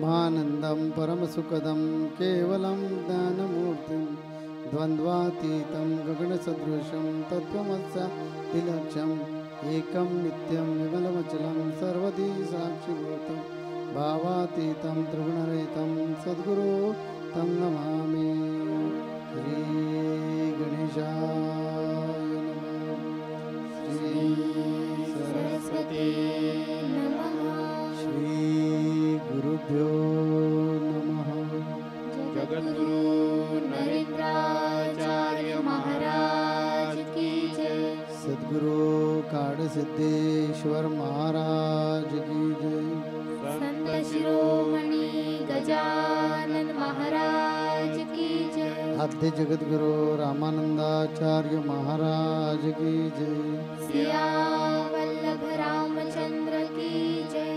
ब्रह्मानन्दं परमसुखदं केवलं ज्ञानमूर्तिं द्वन्द्वातीतं गगनसदृशं तत्त्वमस्यादिलक्ष्यम् एकं नित्यं विमलमचलं सर्वधी साक्षिभूतं भावातीतं त्रिगुणरहितं सद्गुरो तं नमामि। श्री गणेशाय नमः। श्री सरस्वती नमः। श्री गुरुभ्यो नमः। जगद्गुरु नरेंद्राचार्य महाराज की जय। सद्गुरु काडसिद्धेश्वर महाराज की जय। संत शिरोमणि गजानन महाराज की जय। आद्य जगद्गुरु रामानंदाचार्य महाराज की जय। सियावल्लभ रामचंद्र की जय।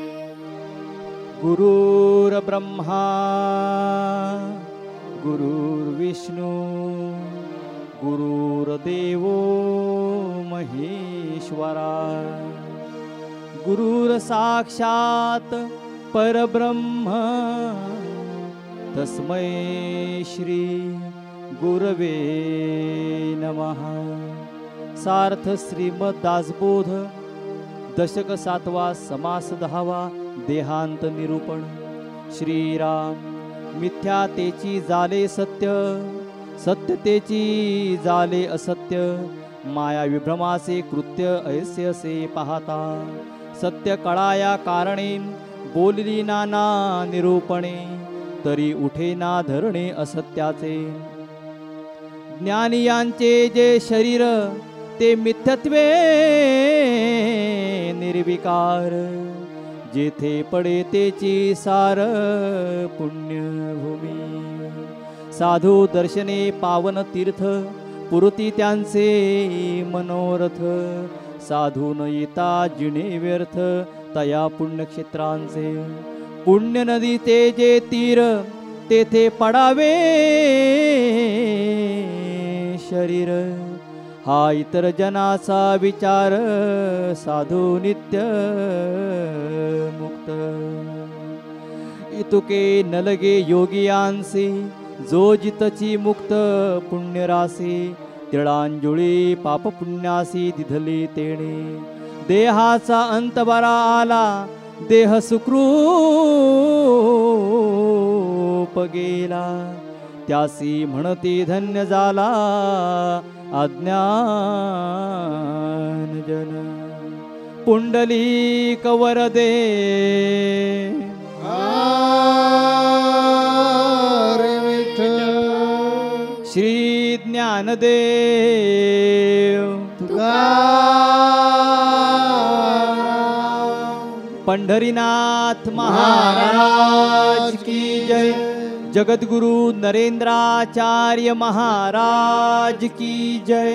गुरुर्ब्रह्मा गुरुर्विष्णू गुरुर्देवो महेश्वरा गुरुर्साक्षात् परब्रह्म तस्मै श्री गुरवे नमः। सार्थ श्रीमद दासबोध दशक 7वा समास 10वा देहांत निरूपण। श्रीराम मिथ्यातेची जाले सत्य सत्यतेची जाले असत्य माया विभ्रमाचे कृत्य ऐसे असे पाहता सत्य कळाया कारणे बोलली नाना निरूपणे तरी उठे ना धरणे असत्याचे। ज्ञानियांचे जे शरीर ते मिथ्यत्वे निर्विकार जेथे पडे तेची सार पुण्यभूमी। साधू दर्शने पावन तीर्थ पुरती त्यांचे मनोरथ साधू न येता जिणे व्यर्थ तया पुण्यक्षेत्रांचे। पुण्य नदीचे जे तीर तेथे पडावे शरीर हा इतर जनाचा विचार साधू नित्य मुक्त। इतुके नलगे योगियांसी जो जितची मुक्त पुण्यरासी तिळांजुळी पाप पुण्यासी दिधली तेणे। देहाचा अंत बरा आला देह सुखरूप गेला त्यासी म्हणती धन्य झाला अज्ञान जन। पुंडलिक वरदे हरे विठ्ठल। श्री ज्ञानदेव तुकाराम पंढरीनाथ महाराज की जय। जगद्गुरु नरेंद्राचार्य महाराज की जय।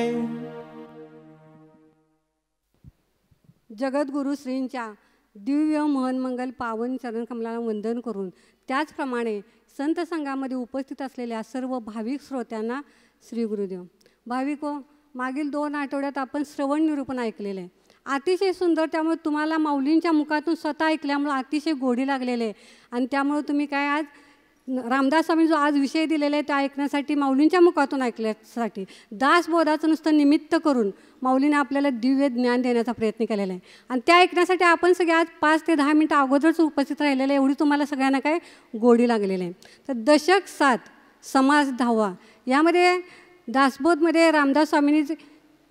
जगद्गुरु श्रींच्या दिव्य महनमंगल पावन चरणकमलाला वंदन करून त्याचप्रमाणे संत संघामध्ये उपस्थित असलेल्या सर्व भाविक श्रोत्यांना श्री गुरुदेव। भाविको, मागील 2 आठवड्यात आपण श्रवण निरूपण ऐकलेलं आहे, अतिशय सुंदर। त्यामुळे तुम्हाला माऊलींच्या मुखातून स्वतः ऐकल्यामुळे अतिशय गोडी लागलेले आणि त्यामुळे तुम्ही काय आज रामदास स्वामी जो आज विषय दिलेला आहे ते ऐकण्यासाठी माऊलींच्या मुखातून ऐकण्यासाठी दासबोधाचं नुसतं निमित्त करून माऊलीने आपल्याला दिव्य ज्ञान देण्याचा प्रयत्न केलेला आहे आणि त्या ऐकण्यासाठी आपण सगळे आज 5 ते 10 मिनटं अगोदरच उपस्थित राहिलेलं आहे। एवढी तुम्हाला सगळ्यांना काय गोडी लागलेली आहे। तर दशक 7 समास 10वा यामध्ये दासबोधमध्ये रामदास स्वामींनी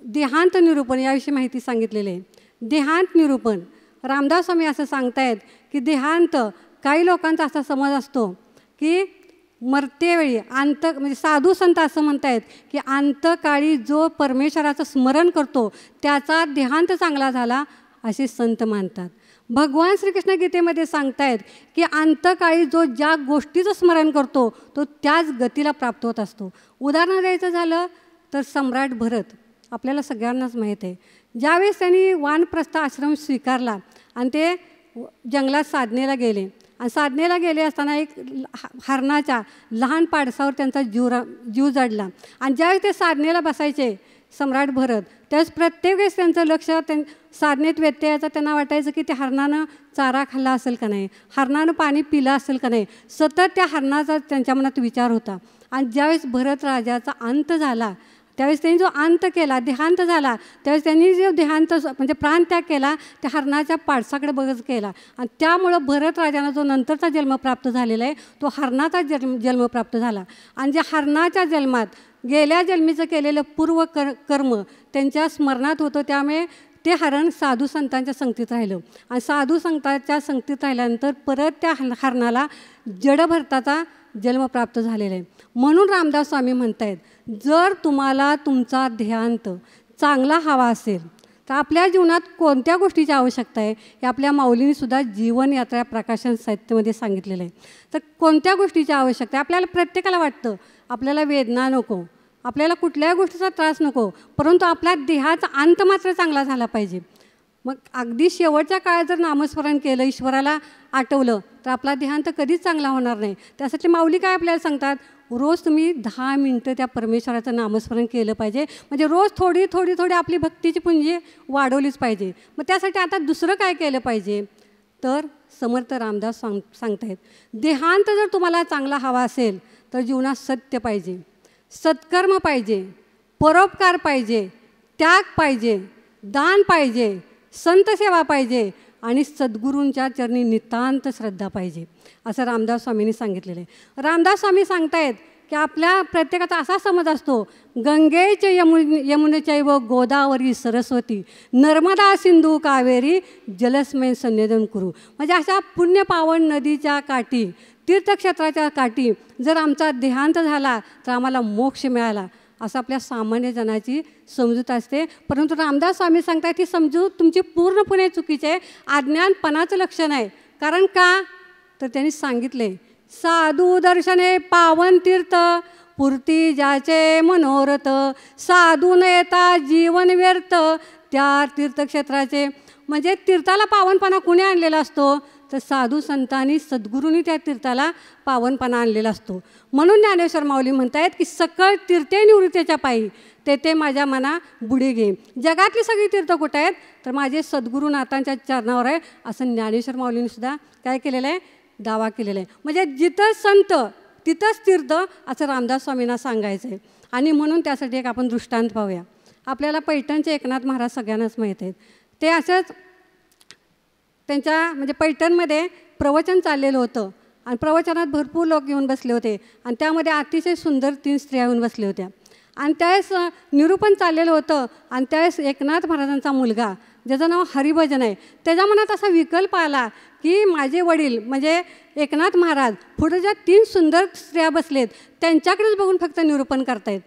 देहांत निरूपण याविषयी माहिती सांगितलेली आहे। देहांत निरूपण रामदास स्वामी असं सांगतायत की देहांत काही लोकांचा असा समज असतो की मरतेवेळी म्हणजे साधू संत असं म्हणतायत की अंतकाळी जो परमेश्वराचं स्मरण करतो त्याचा देहांत चांगला झाला असे संत मानतात। भगवान श्रीकृष्ण गीतेमध्ये सांगतायत की अंतकाळी जो ज्या गोष्टीचं स्मरण करतो तो त्याच गतीला प्राप्त होत असतो। उदाहरण द्यायचं झालं तर सम्राट भरत आपल्याला सगळ्यांनाच माहीत आहे, ज्यावेळेस त्यांनी वानप्रस्थ आश्रम स्वीकारला आणि ते जंगलात साधनेला गेले आणि साधनेला गेले असताना एक हरणाच्या लहान पाडसावर त्यांचा जीव जडला आणि ज्यावेळेस ते साधनेला बसायचे सम्राट भरत, त्यावेळेस प्रत्येक वेळेस त्यांचं लक्ष साधनेत व्यत्ययाचं त्यांना वाटायचं की ते हरणानं चारा खाल्ला असेल का नाही, हरणानं पाणी पिलं असेल का नाही, सतत त्या हरणाचा त्यांच्या मनात विचार होता. आणि ज्यावेळेस भरत राजाचा अंत झाला, त्यावेळेस त्यांनी जो अंत केला, देहांत झाला, त्यावेळेस त्यांनी जो देहांत म्हणजे प्राणत्याग केला, त्या हरणाच्या पाडसाकडे बघत केला. आणि त्यामुळं भरत राजांना जो नंतरचा जन्म प्राप्त झालेला आहे तो हरणाचा जन्म प्राप्त झाला. आणि ज्या हरणाच्या जन्मात गेल्या जन्मीचं केलेलं पूर्व कर्म त्यांच्या स्मरणात होतं, त्यामुळे ते हरण साधू संतांच्या संगतीत राहिलं. आणि साधू संतांच्या संगतीत राहिल्यानंतर परत त्या हरणाला जडभरताचा जन्म प्राप्त झालेला आहे. म्हणून रामदास स्वामी म्हणतायत, जर तुम्हाला तुमचा ध्येयांत चांगला हवा असेल तर आपल्या जीवनात कोणत्या गोष्टीची आवश्यकता आहे हे आपल्या माऊलींनीसुद्धा जीवनयात्रा प्रकाशन साहित्यामध्ये सांगितलेलं आहे. तर कोणत्या गोष्टीची आवश्यकता आहे, आपल्याला प्रत्येकाला वाटतं आपल्याला वेदना नको, आपल्याला कुठल्याही गोष्टीचा त्रास नको, परंतु आपल्या देहाचा अंत मात्र चांगला झाला पाहिजे. मग अगदी शेवटच्या काळात जर नामस्मरण केलं, ईश्वराला आठवलं, तर आपला देहांत कधीच चांगला होणार नाही. त्यासाठी माऊली काय आपल्याला सांगतात, रोज तुम्ही 10 मिनटं त्या परमेश्वराचं नामस्मरण केलं पाहिजे. म्हणजे रोज थोडी थोडी थोडी आपली भक्तीची पुंजी वाढवलीच पाहिजे. मग त्यासाठी आता दुसरं काय केलं पाहिजे, तर समर्थ रामदास सांगतायत, देहांत जर तुम्हाला चांगला हवा असेल तर जीवनात सत्य पाहिजे, सत्कर्म पाहिजे, परोपकार पाहिजे, त्याग पाहिजे, दान पाहिजे, संत सेवा पाहिजे आणि सद्गुरूंच्या चरणी नितांत श्रद्धा पाहिजे, असं रामदास स्वामींनी सांगितलेलं आहे. रामदास स्वामी सांगतायत की आपल्या प्रत्येकाचा असा समज असतो, गंगेचे यमुनेचैव गोदावरी सरस्वती नर्मदा सिंधू कावेरी जलस्मय सन्निधन करू. म्हणजे अशा पुण्यपावन नदीच्या काठी, तीर्थक्षेत्राच्या काठी जर आमचा देहांत झाला तर आम्हाला मोक्ष मिळाला, असं आपल्या सामान्य जनाची समजूत असते. परंतु रामदास स्वामी सांगतात ही समजूत तुमची पूर्णपणे चुकीची आहे, अज्ञानपणाचं लक्षण आहे. कारण का, तर त्यांनी सांगितले, साधू दर्शने पावन तीर्थ पूर्ती ज्याचे मनोरथ, साधू न येता जीवन व्यर्थ त्या तीर्थक्षेत्राचे. म्हणजे तीर्थाला पावनपणा कुणी आणलेला असतो, तर साधू संतांनी सद्गुरूंनी त्या तीर्थाला पावनपणा आणलेला असतो. म्हणून ज्ञानेश्वर माऊली म्हणतायत की सकळ तीर्थे निवृत्तीच्या पायी तेथे माझ्या मना बुडी घे. जगातली सगळी तीर्थ कुठं आहेत, तर माझे सद्गुरुनाथांच्या चरणावर आहे, असं ज्ञानेश्वर माऊलींनीसुद्धा काय केलेलं आहे, दावा केलेला आहे. म्हणजे जिथं संत तिथंच तीर्थ, असं रामदास स्वामींना सांगायचं आहे. आणि म्हणून त्यासाठी एक आपण दृष्टांत पाहूया. आपल्याला पैठणचे एकनाथ महाराज सगळ्यांनाच माहीत आहेत. ते असंच त्यांच्या म्हणजे पैठणमध्ये प्रवचन चाललेलं होतं आणि प्रवचनात भरपूर लोक येऊन बसले होते आणि त्यामध्ये अतिशय सुंदर 3 स्त्रिया येऊन बसल्या होत्या. आणि त्यावेळेस निरूपण चाललेलं होतं आणि त्यावेळेस एकनाथ महाराजांचा मुलगा, ज्याचं नाव हरिभजन आहे, त्याच्या मनात असा विकल्प आला की माझे वडील म्हणजे एकनाथ महाराज पुढे ज्या 3 सुंदर स्त्रिया बसलेत त्यांच्याकडेच बघून फक्त निरूपण करतायत.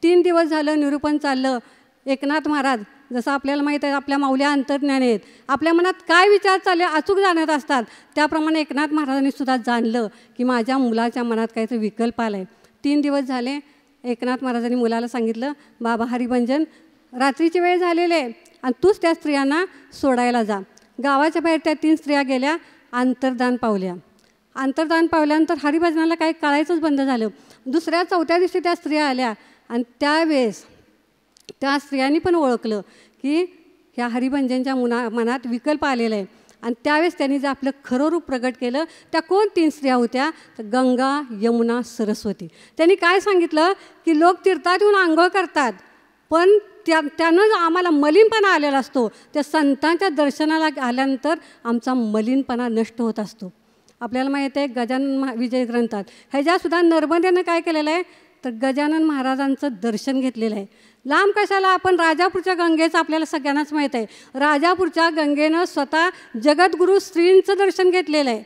3 दिवस झालं निरूपण चाललं. एकनाथ महाराज, जसं आपल्याला माहीत आहे आपल्या माऊल्या अंतर्ज्ञान आहेत, आपल्या मनात काय विचार चालले अचूक जाणत असतात, त्याप्रमाणे एकनाथ महाराजांनी सुद्धा जाणलं की माझ्या मुलाच्या मनात काहीतरी विकल्प आला आहे. 3 दिवस झाले. एकनाथ महाराजांनी मुलाला सांगितलं, बाबा हरिभंजन, रात्रीची वेळ झालेली आहे आणि तूच त्या स्त्रियांना सोडायला जा. गावाच्या बाहेर त्या 3 स्त्रिया गेल्या, अंतर्दान पावल्या. अंतर्दान पावल्यानंतर हरिभजनाला काही कळायचंच बंद झालं. दुसऱ्या 4थ्या दिवशी त्या स्त्रिया आल्या आणि त्यावेळेस त्या स्त्रियांनी पण ओळखलं की ह्या हरिभंजनच्या मनात विकल्प आलेला आहे. आणि त्यावेळेस त्यांनी जे आपलं खरं रूप प्रगट केलं, त्या कोण 3 स्त्रिया होत्या, तर गंगा, यमुना, सरस्वती. त्यांनी काय सांगितलं की लोक तीर्थात येऊन आंघोळ करतात, पण त्यानं आम्हाला मलिनपणा आलेला असतो, त्या संतांच्या दर्शनाला आल्यानंतर आमचा मलिनपणा नष्ट होत असतो. आपल्याला माहीत आहे गजानन विजय ग्रंथात ह्याच्यासुद्धा नर्मदेनं काय केलेलं आहे, तर गजानन महाराजांचं दर्शन घेतलेलं आहे. लांब कशाला, आपण राजापूरच्या गंगेचं आपल्याला सगळ्यांनाच माहीत आहे. राजापूरच्या गंगेनं स्वतः जगद्गुरू श्रींचं दर्शन घेतलेलं आहे.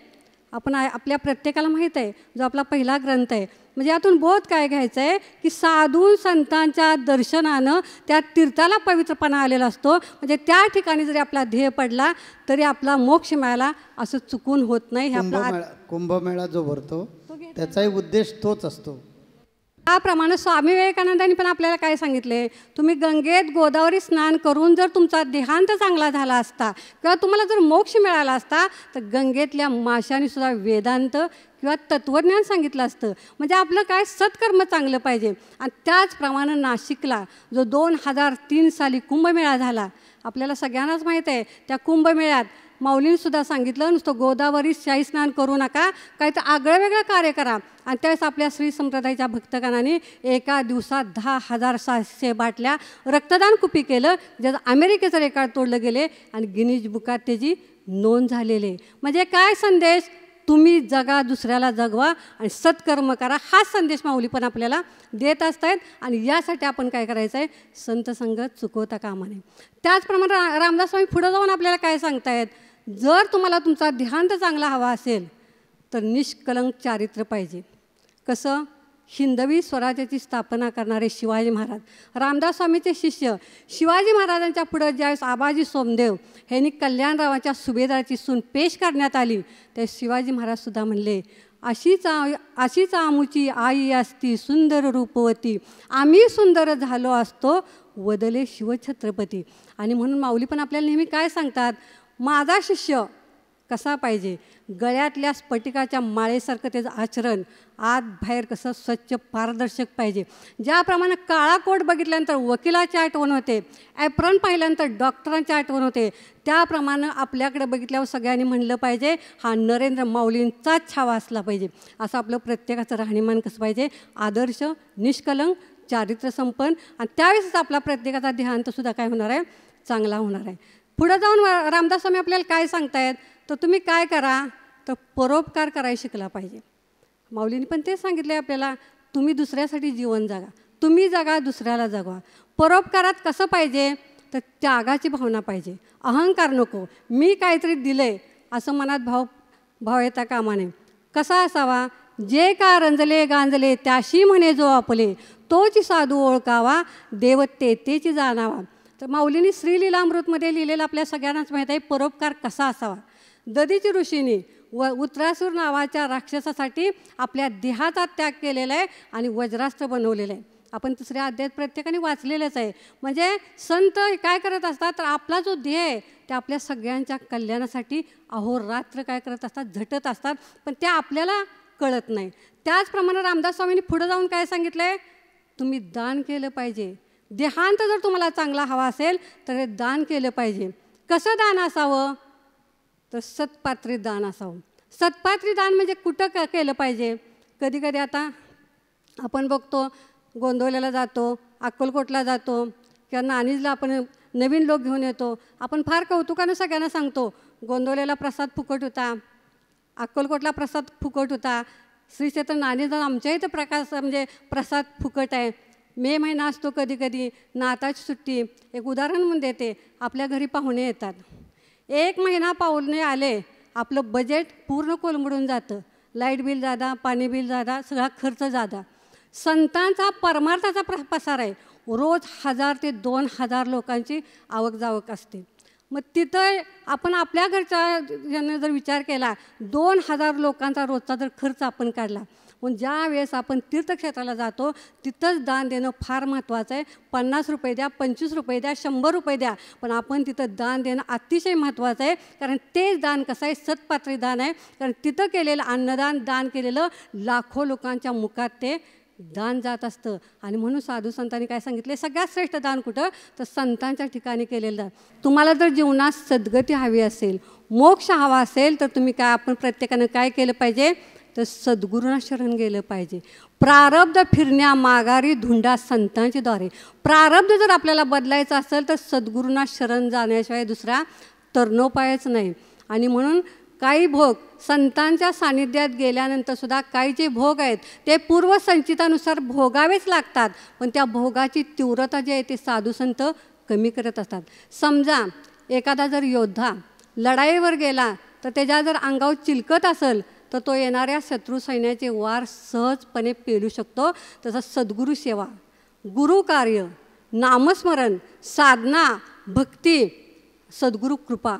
आपण आपल्या प्रत्येकाला माहीत आहे, जो आपला पहिला ग्रंथ आहे. म्हणजे यातून बोध काय घ्यायचं आहे की साधू संतांच्या दर्शनानं त्या तीर्थाला पवित्रपणा आलेला असतो. म्हणजे त्या ठिकाणी जरी आपला ध्येय पडला तरी आपला मोक्ष मिळाला असं चुकून होत नाही. हे आपला कुंभमेळा जो भरतो त्याचाही उद्देश तोच असतो. त्याप्रमाणे स्वामी विवेकानंदांनी पण आपल्याला काय सांगितले, तुम्ही गंगेत गोदावरी स्नान करून जर तुमचा देहांत चांगला झाला असता किंवा तुम्हाला जर मोक्ष मिळाला असता तर गंगेतल्या माशांनी सुद्धा वेदांत किंवा तत्त्वज्ञान सांगितलं असतं. म्हणजे आपलं काय सत्कर्म चांगलं पाहिजे. आणि त्याचप्रमाणे नाशिकला जो 2003 साली कुंभमेळा झाला, आपल्याला सगळ्यांनाच माहीत आहे. त्या कुंभमेळ्यात माऊलींसुद्धा सांगितलं, नुसतं गोदावरी शाही स्नान करू नका, काही तर आगळं वेगळं कार्य करा. आणि त्यावेळेस आपल्या श्री संप्रदायाच्या भक्तगणांनी एका दिवसात 10,700 बाटल्या रक्तदान कुपी केलं, ज्याचं अमेरिकेचं रेकॉर्ड तोडलं गेले आणि गिनीज बुकात त्याची नोंद झालेली. म्हणजे काय संदेश, तुम्ही जगा, दुसऱ्याला जगवा आणि सत्कर्म करा, हा संदेश माऊली पण आपल्याला देत असतायत. आणि यासाठी आपण काय करायचं आहे, संत संगत चुकवता कामा नये. त्याचप्रमाणे रामदास स्वामी पुढं जाऊन आपल्याला काय सांगतायत, जर तुम्हाला तुमचा देहांत चांगला हवा असेल तर निष्कलंक चारित्र्य पाहिजे. कसं, हिंदवी स्वराज्याची स्थापना करणारे शिवाजी महाराज, रामदास स्वामीचे शिष्य शिवाजी महाराजांच्या पुढं ज्यावेळेस आबाजी सोमदेव ह्यांनी कल्याणरावांच्या सुभेदाराची सून पेश करण्यात आली, ते शिवाजी महाराजसुद्धा म्हणले, अशीच आमुची आई असती सुंदर रूपवती, आम्ही सुंदर झालो असतो वदले शिवछत्रपती. आणि म्हणून माऊली पण आपल्याला नेहमी काय सांगतात, माझा शिष्य कसा पाहिजे, गळ्यातल्या स्फटिकाच्या माळेसारखं त्याचं आचरण, आत बाहेर कसं स्वच्छ पारदर्शक पाहिजे. ज्याप्रमाणे काळा कोट बघितल्यानंतर वकिलाची आठवण होते, ॲप्रॉन पाहिल्यानंतर डॉक्टरांची आठवण होते, त्याप्रमाणे आपल्याकडे बघितल्यावर सगळ्यांनी म्हणलं पाहिजे, हा नरेंद्र माऊलींचाच छावा असला पाहिजे. असं आपलं प्रत्येकाचं राहणीमान कसं पाहिजे, आदर्श, निष्कलंक, चारित्र्य संपन्न. आणि त्यावेळेस आपला प्रत्येकाचा देहांतसुद्धा काय होणार आहे, चांगला होणार आहे. पुढं जाऊन रामदास स्वामी आपल्याला काय सांगतायत, तर तुम्ही काय करा, तर परोपकार करायला शिकला पाहिजे. माऊलींनी पण ते सांगितले आपल्याला, तुम्ही दुसऱ्यासाठी जीवन जगा, तुम्ही जगा, दुसऱ्याला जगवा. परोपकारात कसं पाहिजे, तर त्यागाची भावना पाहिजे, अहंकार नको, मी काहीतरी दिलं आहे असं मनात भाव येता कामा नये. कसा असावा, जे का रंजले गांजले त्याशी म्हणे जो आपले, तोची साधू ओळखावा देव तेची जाणावा. तर माऊलींनी श्रीलीलामृतमध्ये लिहिलेलं आपल्या सगळ्यांनाच माहीत आहे, परोपकार कसा असावा. दधीची ऋषींनी उत्तरासूर नावाच्या राक्षसासाठी आपल्या देहाचा त्याग केलेला आहे आणि वज्रास्त्र बनवलेलं आहे. आपण तिसऱ्या अध्यायात प्रत्येकाने वाचलेलंच आहे. म्हणजे संत काय करत असतात, तर आपला जो ध्येय आहे ते आपल्या सगळ्यांच्या कल्याणासाठी अहोरात्र काय करत असतात, झटत असतात, पण ते आपल्याला कळत नाही. त्याचप्रमाणे रामदास स्वामींनी पुढं जाऊन काय सांगितलं आहे, तुम्ही दान केलं पाहिजे. देहांत जर तुम्हाला चांगला हवा असेल तर हे दान केलं पाहिजे. कसं दान असावं, तर सत्पात्री दान असावं. सत्पात्री दान म्हणजे कुठं केलं पाहिजे, कधी कधी आता आपण बघतो गोंदवल्याला जातो, अक्कलकोटला जातो किंवा नाणीजला आपण नवीन लोक घेऊन येतो, आपण फार कौतुकानं सगळ्यांना सांगतो, गोंदवल्याला प्रसाद फुकट होता, अक्कलकोटला प्रसाद फुकट होता, श्री क्षेत्र नाणीजला आमच्या इथं म्हणजे प्रसाद फुकट आहे. मे महिना असतो, कधी कधी नाताची सुट्टी, एक उदाहरण म्हणून देते, आपल्या घरी पाहुणे येतात, 1 महिना पाहुणे आले, आपलं बजेट पूर्ण कोलमडून जातं, लाईट बिल जादा, पाणी बिल जादा, सगळा खर्च जादा. संतांचा परमार्थाचा प्रसार आहे, रोज 1000 ते 2000 लोकांची आवक जावक असते. मग तिथं आपण आपल्या घरच्या यानं जर विचार केला, 2000 लोकांचा रोजचा जर खर्च आपण काढला, पण ज्या वेळेस आपण तीर्थक्षेत्राला जातो तिथंच दान देणं फार महत्त्वाचं आहे. 50 रुपये द्या, 25 रुपये द्या, 100 रुपये द्या, पण आपण तिथं दान देणं अतिशय महत्त्वाचं आहे. कारण तेच दान कसं आहे, सत्पात्री दान आहे. कारण तिथं केलेलं अन्नदान, दान केलेलं लाखो लोकांच्या मुखात ते दान जात असतं. आणि म्हणून साधू संतांनी काय सांगितले, सगळ्यात श्रेष्ठ दान कुठं, तर संतांच्या ठिकाणी केलेलं दान. तुम्हाला जर जीवनात सद्गती हवी असेल, मोक्ष हवा असेल, तर तुम्ही काय, आपण प्रत्येकानं काय केलं पाहिजे, तर सद्गुरूंना शरण गेलं पाहिजे. प्रारब्ध फिरण्या माघारी धुंडा संतांच्या द्वारे. प्रारब्ध जर आपल्याला बदलायचं असेल तर सद्गुरूंना शरण जाण्याशिवाय दुसरा तरणोपायच नाही. आणि म्हणून काही भोग संतांच्या सानिध्यात गेल्यानंतर सुद्धा काही जे भोग आहेत ते पूर्वसंचितानुसार भोगावेच लागतात, पण त्या भोगाची तीव्रता जी आहे ते साधू संत कमी करत असतात. समजा एखादा जर योद्धा लढाईवर गेला तर त्याच्या जर अंगावर चिलकत असेल तर तो येणाऱ्या शत्रू सैन्याचे वार सहजपणे पेलू शकतो. तसं सद्गुरू सेवा, गुरुकार्य, नामस्मरण, साधना, भक्ती, सद्गुरू कृपा,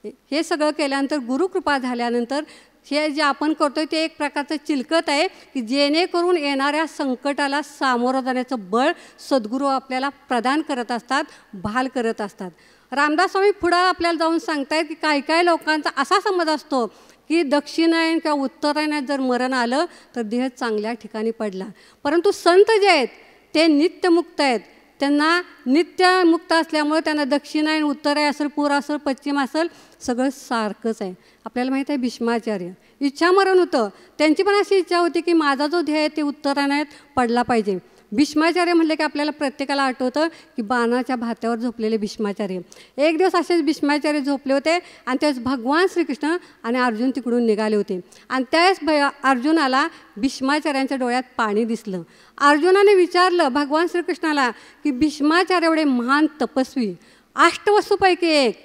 हे सगळं केल्यानंतर, गुरुकृपा झाल्यानंतर हे जे आपण करतोय ते एक प्रकारचं चिलकत आहे की जेणेकरून येणाऱ्या संकटाला सामोरं जाण्याचं बळ सद्गुरू आपल्याला प्रदान करत असतात, भाल करत असतात. रामदास स्वामी पुढं आपल्याला जाऊन सांगतायत की काही लोकांचा असा समज असतो की दक्षिणायन किंवा उत्तरायणात जर मरण आलं तर देह चांगल्या ठिकाणी पडला. परंतु संत जे आहेत ते नित्यमुक्त आहेत. त्यांना नित्यमुक्त असल्यामुळे त्यांना दक्षिणायन, उत्तरायण असेल, पूर्व असेल, पश्चिम असेल, सगळं सारखंच आहे. आपल्याला माहीत आहे भीष्माचार्य इच्छा मरण होतं. त्यांची पण अशी इच्छा होती की माझा जो ध्येय आहे ते उत्तरायणात पडला पाहिजे. भीष्माचार्य म्हटले की आपल्याला प्रत्येकाला आठवतं की बाणाच्या भात्यावर झोपलेले भीष्माचार्य. एक दिवस असेच भीष्माचार्य झोपले होते आणि त्यावेळेस भगवान श्रीकृष्ण आणि अर्जुन तिकडून निघाले होते आणि त्यावेळेस अर्जुनाला भीष्माचार्यांच्या डोळ्यात पाणी दिसलं. अर्जुनाने विचारलं भगवान श्रीकृष्णाला की भीष्माचार्य एवढे महान तपस्वी, अष्टवसूपैकी एक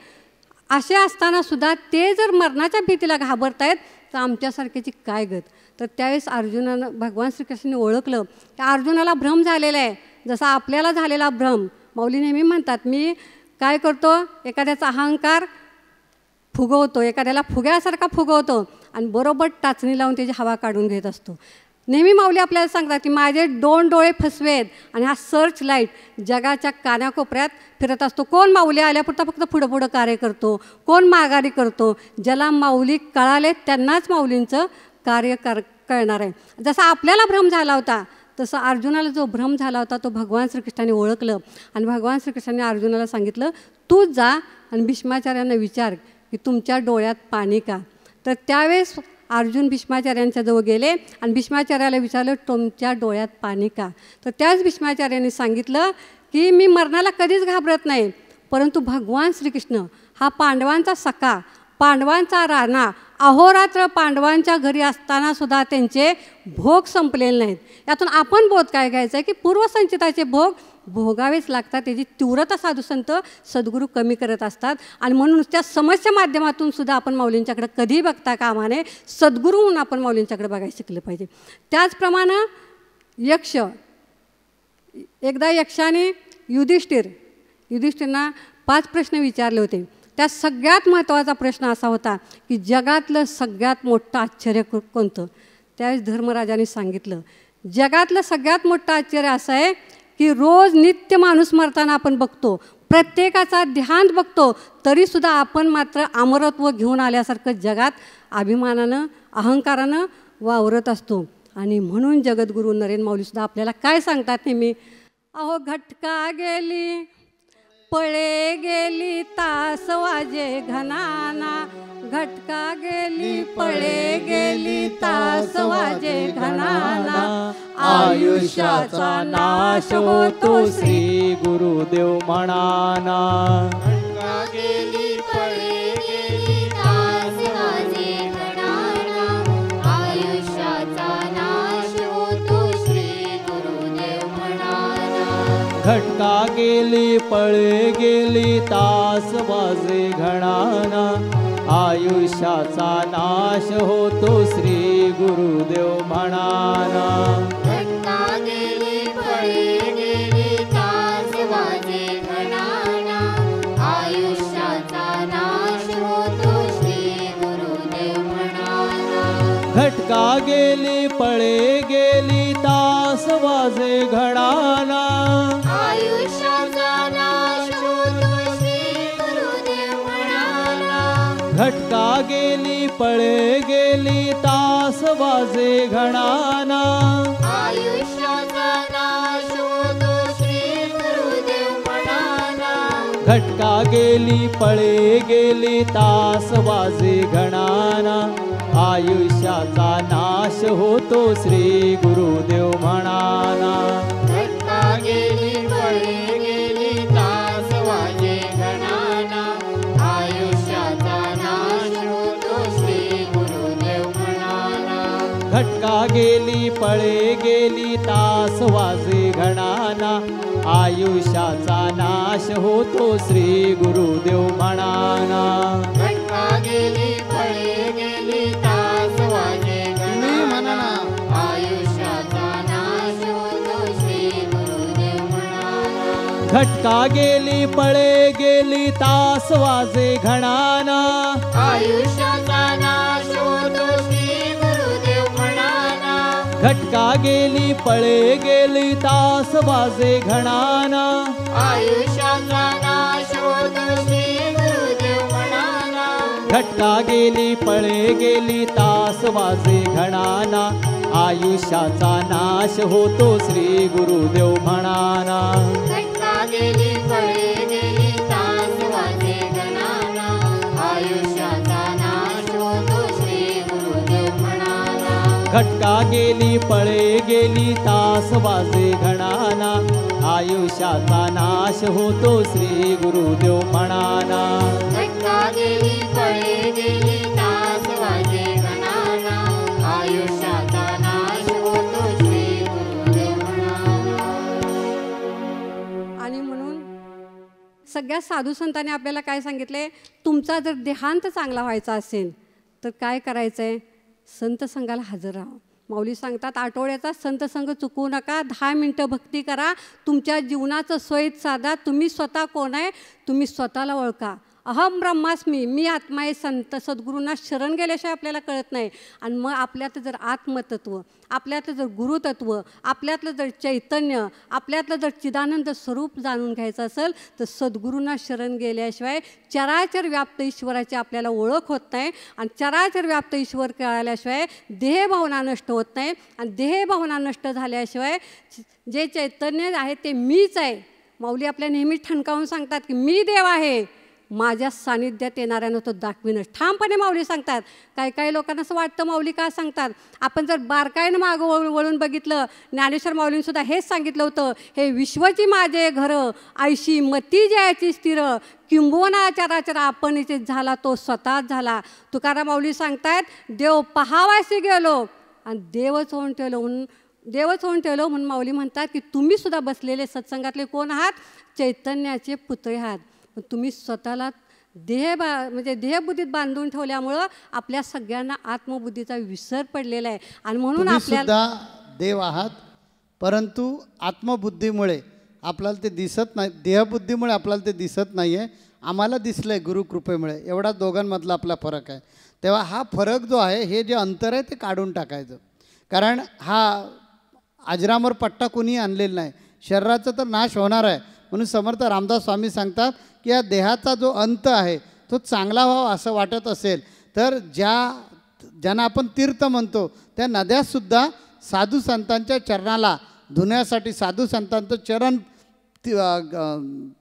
असे असतानासुद्धा ते जर मरणाच्या भीतीला घाबरतायत तर आमच्यासारख्याची काय गत. तर त्यावेळेस अर्जुनानं भगवान श्रीकृष्णाने ओळखलं की अर्जुनाला भ्रम झालेला आहे, जसा आपल्याला झालेला भ्रम. माऊली नेहमी म्हणतात मी काय करतो, एखाद्याचा अहंकार फुगवतो, एखाद्याला फुग्यासारखा फुगवतो आणि बरोबर टाचणी लावून त्याची हवा काढून घेत असतो. नेहमी माऊली आपल्याला सांगतात की माझे 2 डोळे फसवे आहेत आणि हा सर्च लाईट जगाच्या कानाकोपऱ्यात फिरत असतो. कोण माऊली आल्यापुरता फक्त पुढं कार्य करतो, कोण माघारी करतो. ज्याला माऊली कळाले त्यांनाच माऊलींचं कार्य कळणार आहे. जसा आपल्याला भ्रम झाला होता तसं अर्जुनाला जो भ्रम झाला होता तो भगवान श्रीकृष्णाने ओळखलं आणि भगवान श्रीकृष्णाने अर्जुनाला सांगितलं तू जा आणि भीष्माचार्यांना विचार की तुमच्या डोळ्यात पाणी का. तर त्यावेळेस अर्जुन भीष्माचार्यांच्या जवळ गेले आणि भीष्माचार्याला विचारलं तुमच्या डोळ्यात पाणी का. तर त्याच भीष्माचार्यांनी सांगितलं की मी मरणाला कधीच घाबरत नाही, परंतु भगवान श्रीकृष्ण हा पांडवांचा सखा, पांडवांचा राणा, अहोरात्र पांडवांच्या घरी असतानासुद्धा त्यांचे भोग संपलेले नाहीत. यातून आपण बोध काय घ्यायचा आहे की पूर्वसंचिताचे भोग भोगावेच लागतात. त्याची तीव्रता साधुसंत सद्गुरू कमी करत असतात आणि म्हणून त्या समस्या माध्यमातून सुद्धा आपण माऊलींच्याकडे कधी बघता कामा नये, सद्गुरू म्हणून आपण माऊलींच्याकडे बघायला शिकलं पाहिजे. त्याचप्रमाणे यक्ष, एकदा यक्षाने युधिष्ठिरांना 5 प्रश्न विचारले होते. त्यात सगळ्यात महत्त्वाचा प्रश्न असा होता की जगातलं सगळ्यात मोठं आश्चर्य कोणतं. त्यावेळेस धर्मराजाने सांगितलं जगातलं सगळ्यात मोठं आश्चर्य असं आहे की रोज नित्य माणूस मरताना आपण बघतो, प्रत्येकाचा देहांत बघतो, तरीसुद्धा आपण मात्र अमरत्व घेऊन आल्यासारखं जगात अभिमानानं, अहंकारानं वावरत असतो. आणि म्हणून जगद्गुरू नरेंद्र माऊलीसुद्धा आपल्याला काय सांगतात नेहमी, अहो घटका गेली पळे गेली तास वाजे घनाना, घटका गेली पळे गेली तास वाजे घनाना, आयुष्याचा नाश होतो श्री गुरुदेव म्हणाना. घटका गेली पळे गेली तास वाजे घनाना, आयुष्याचा नाश होतो श्री गुरुदेव म्हणाना. घटका गेली पळे गेली तास वाजे घणाना, आयुष्याचा नाश होतो श्री गुरुदेव म्हणाना. घटका गेली पळे गेली तास वाजे घनाना, आयुष्याचा नाश होतो श्री गुरुदेव म्हणाना. घटका गेली पळे गेली तास वाजे घणाना, आयुष्याचा नाश होतो श्री गुरुदेव म्हणाना. घटका गेली पळे गेली तास वाजे घणाना, आयुष्याचा नाश होतो श्री गुरुदेव म्हणाना. घटका गेली पळे गेली तास वाजे घणाना, आयुष्याचा नाश होतो श्री गुरुदेव म्हणाना. घटका गेली पळे गेली तास वाजे घनाना, आयुष्याचा नाश होतो श्री गुरुदेव म्हणाना. घटका गेली पळे गेली तास वाजे घणाना, आयुष्याचा नाश होतो श्री गुरुदेव म्हणाना. घटका गेली पळे गेली तास वाजे घनाना, आयुष्याचा नाश होतो श्री गुरुदेव म्हणाना. घटका गेली पळे गेली तास वाजे घणाना, आयुष्याचा नाश होतो श्री घटका गेली पळे गेली तास वाजे घणाना आयुष्याचा नाश होतो श्री गुरुदेव म्हणाला घटका गेली पळे गेली तास वाजे घणाना आयुष्याचा नाश होतो श्री गुरुदेव म्हणाना घटका गेली पळे गेली तास वाजे गणाना आयुष्याचा नाश होतो श्री गुरुदेव म्हणाला घटका गेली पळे गेली तास वाजे घणाना आयुष्याचा नाश होतो श्री गुरुदेव म्हणाना घटका गेली पळे गेली तास वाजे गणाना आयुष्याचा नाश होतो श्री गुरुदेव म्हणाला आणि म्हणून सगळ्या साधू संतांनी आपल्याला काय सांगितले, तुमचा जर देहांत चांगला व्हायचा असेल तर काय करायचं आहे, संत संघाला हजर राहा. माऊली सांगतात आठवड्याचा संत संघ चुकवू नका, 10 मिनटं भक्ती करा, तुमच्या जीवनाचं सोयीत साधा. तुम्ही स्वतः कोण आहे तुम्ही स्वतःला ओळखा. अहम ब्रह्मास्मी, मी आत्मा आहे. संत सद्गुरूंना शरण गेल्याशिवाय आपल्याला कळत नाही. आणि मग आपल्यातलं जर आत्मतत्व, आपल्यातलं जर गुरुतत्व, आपल्यातलं जर चैतन्य, आपल्यातलं जर चिदानंद स्वरूप जाणून घ्यायचं असेल तर सद्गुरूंना शरण गेल्याशिवाय चराचर व्याप्त ईश्वराची आपल्याला ओळख होत नाही. आणि चराचर व्याप्त ईश्वर कळाल्याशिवाय देहभावना नष्ट होत नाही. आणि देहभावना नष्ट झाल्याशिवाय जे चैतन्य आहे ते मीच आहे. माऊली आपल्या नेहमी ठणकावून सांगतात की मी देव आहे, माझ्या सानिध्यात येणाऱ्यानं तो दाखविनच. ठामपणे माऊली सांगतात. काही लोकांना असं वाटतं माऊली का सांगतात, आपण जर बारकाईनं मागं वळून बघितलं, ज्ञानेश्वर माऊलींसुद्धा हेच सांगितलं होतं, हे विश्वची माझे घरं आयशी मती जयाची स्थिर किंबोना चराचर आपणच झाला तो स्वतःच झाला. तुकाराम माऊली सांगतायत देव पहावाशी गेलो आणि देवच होऊन ठेवलो म्हणून माऊली म्हणतात की तुम्ही सुद्धा बसलेले सत्संगातले कोण आहात, चैतन्याचे पुतळे आहात. तुम्ही स्वतःला म्हणजे देहबुद्धीत बांधून ठेवल्यामुळं आपल्या सगळ्यांना आत्मबुद्धीचा विसर पडलेला आहे. आणि म्हणून आपल्याला देव आहात, परंतु आत्मबुद्धीमुळे आपल्याला ते दिसत नाही, देहबुद्धीमुळे आपल्याला ते दिसत नाही आहे. आम्हाला दिसलं आहे गुरुकृपेमुळे. एवढा दोघांमधला आपला फरक आहे. तेव्हा हा फरक जो आहे, हे जे अंतर आहे ते काढून टाकायचं. कारण हा अजरामर पट्टा कोणी आणलेला नाही. शरीराचा तर नाश होणार आहे. म्हणून समर्थ रामदास स्वामी सांगतात की या देहाचा जो अंत आहे तो चांगला व्हावा असं वाटत असेल तर ज्यांना आपण तीर्थ म्हणतो त्या नद्यासुद्धा साधू संतांच्या चरणाला धुण्यासाठी, साधू संतांचं चरण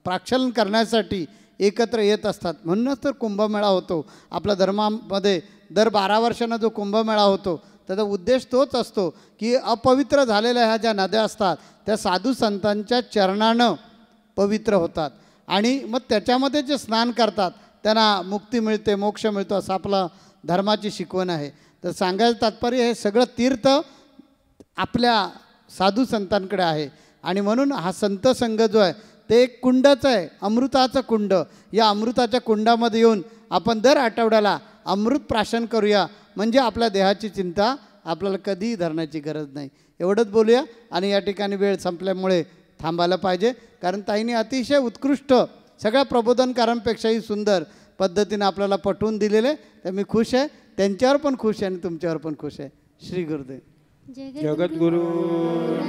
प्राक्षालन करण्यासाठी एकत्र येत असतात. म्हणूनच तर कुंभमेळा होतो. आपल्या धर्मामध्ये दर 12 वर्षांना जो कुंभमेळा होतो त्याचा उद्देश तोच असतो की अपवित्र झालेल्या ह्या ज्या नद्या असतात त्या साधू संतांच्या चरणानं पवित्र होतात. आणि मग त्याच्यामध्ये जे स्नान करतात त्यांना मुक्ती मिळते, मोक्ष मिळतो, असं आपलं धर्माची शिकवण आहे. तर सांगायचं तात्पर्य हे सगळं तीर्थ आपल्या साधू संतांकडे आहे. आणि म्हणून हा संत संघ जो आहे ते एक कुंडच आहे, अमृताचं कुंड. या अमृताच्या कुंडामध्ये येऊन आपण दर आठवड्याला अमृत प्राशन करूया, म्हणजे आपल्या देहाची चिंता आपल्याला कधीही धरण्याची गरज नाही. एवढंच बोलूया. आणि या ठिकाणी वेळ संपल्यामुळे थांबायला पाहिजे, कारण ताईंनी अतिशय उत्कृष्ट, सगळ्या प्रबोधनकारांपेक्षाही सुंदर पद्धतीने आपल्याला पटवून दिलेले. तर मी खुश आहे, त्यांच्यावर पण खुश आहे आणि तुमच्यावर पण खुश आहे. श्री गुरुदेव. जगद्गुरु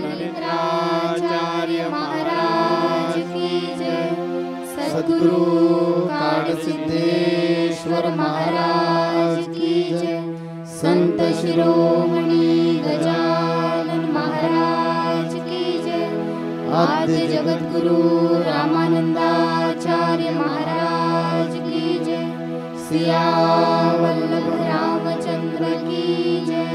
नरेंद्राचार्य महाराज की जय. सद्गुरु काडसिद्धेश्वर महाराज की जय. संत शिरोमणी गजानन महाराज की जय. आद्य जगद्गुरु रामानंदाचार्य महाराज की जय. सिया वल्लभ रामचंद्र की जय.